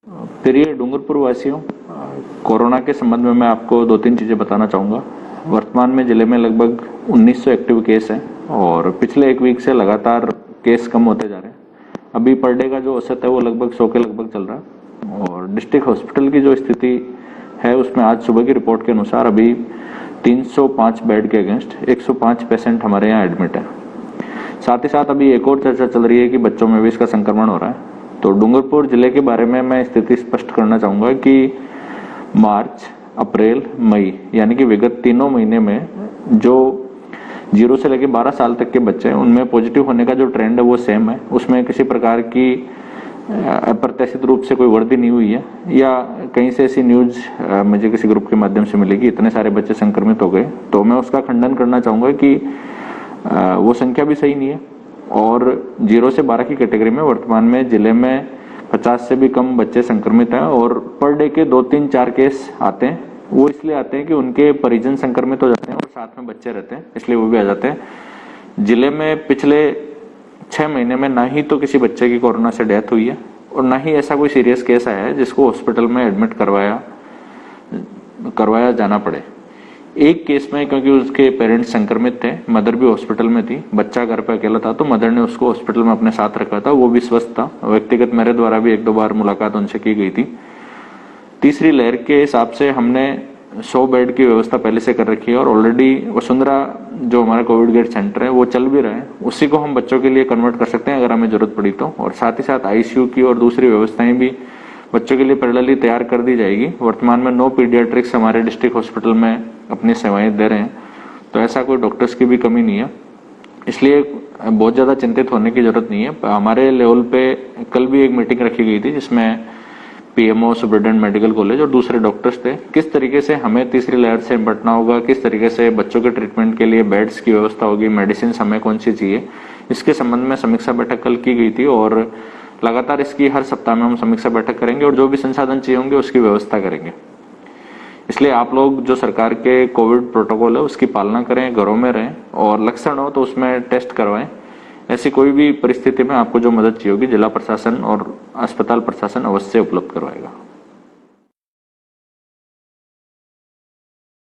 प्रिय डूंगरपुर वासियों, कोरोना के संबंध में मैं आपको 2-3 चीजें बताना चाहूंगा। वर्तमान में जिले में लगभग 1900 एक्टिव केस हैं और पिछले एक वीक से लगातार केस कम होते जा रहे हैं। अभी पर डे का जो औसत है वो लगभग 100 के लगभग चल रहा है। और डिस्ट्रिक्ट हॉस्पिटल की जो स्थिति है उसमें आज सुबह की रिपोर्ट के अनुसार अभी 305 बेड के अगेंस्ट 105 पेशेंट हमारे यहाँ एडमिट है। साथ ही साथ अभी एक और चर्चा चल रही है कि बच्चों में भी इसका संक्रमण हो रहा है। तो डूंगरपुर जिले के बारे में मैं स्थिति स्पष्ट करना चाहूंगा कि मार्च, अप्रैल, मई यानी कि विगत 3 महीने में जो 0 से लेकर 12 साल तक के बच्चे हैं उनमें पॉजिटिव होने का जो ट्रेंड है वो सेम है। उसमें किसी प्रकार की अप्रत्याशित रूप से कोई वृद्धि नहीं हुई है या कहीं से ऐसी न्यूज मुझे किसी ग्रुप के माध्यम से मिलेगी इतने सारे बच्चे संक्रमित हो गए, तो मैं उसका खंडन करना चाहूंगा कि वो संख्या भी सही नहीं है। और 0 से 12 की कैटेगरी में वर्तमान में जिले में 50 से भी कम बच्चे संक्रमित हैं और पर डे के 2-3-4 केस आते हैं। वो इसलिए आते हैं कि उनके परिजन संक्रमित हो जाते हैं और साथ में बच्चे रहते हैं, इसलिए वो भी आ जाते हैं। जिले में पिछले 6 महीने में ना ही तो किसी बच्चे की कोरोना से डेथ हुई है और ना ही ऐसा कोई सीरियस केस आया है जिसको हॉस्पिटल में एडमिट करवाया जाना पड़े। एक केस में क्योंकि उसके पेरेंट्स संक्रमित थे, मदर भी हॉस्पिटल में थी, बच्चा घर पे अकेला था, तो मदर ने उसको हॉस्पिटल में अपने साथ रखा था। वो भी स्वस्थ था। व्यक्तिगत मेरे द्वारा भी 1-2 बार मुलाकात उनसे की गई थी। तीसरी लहर के हिसाब से हमने 100 बेड की व्यवस्था पहले से कर रखी है और ऑलरेडी वसुंधरा जो हमारा कोविड केयर सेंटर है वो चल भी रहा है। उसी को हम बच्चों के लिए कन्वर्ट कर सकते हैं अगर हमें जरूरत पड़ी तो। और साथ ही साथ आईसीयू की और दूसरी व्यवस्थाएं भी बच्चों के लिए पैरेलली तैयार कर दी जाएगी। वर्तमान में 9 पीडियाट्रिक्स हमारे डिस्ट्रिक्ट हॉस्पिटल में अपनी सेवाएं दे रहे हैं, तो ऐसा कोई डॉक्टर्स की भी कमी नहीं है, इसलिए बहुत ज्यादा चिंतित होने की जरूरत नहीं है। हमारे लेवल पे कल भी एक मीटिंग रखी गई थी जिसमें पीएमओ, सुपरिटेंडेंट मेडिकल कॉलेज और दूसरे डॉक्टर्स थे। किस तरीके से हमें तीसरी लहर से निपटना होगा, किस तरीके से बच्चों के ट्रीटमेंट के लिए बेड्स की व्यवस्था होगी, मेडिसिन हमें कौन सी चाहिए, इसके संबंध में समीक्षा बैठक कल की गई थी और लगातार इसकी हर सप्ताह में हम समीक्षा बैठक करेंगे और जो भी संसाधन चाहिए होंगे उसकी व्यवस्था करेंगे। इसलिए आप लोग जो सरकार के कोविड प्रोटोकॉल है उसकी पालना करें, घरों में रहें और लक्षण हो तो उसमें टेस्ट करवाएं। ऐसी कोई भी परिस्थिति में आपको जो मदद चाहिए होगी जिला प्रशासन और अस्पताल प्रशासन अवश्य उपलब्ध करवाएगा।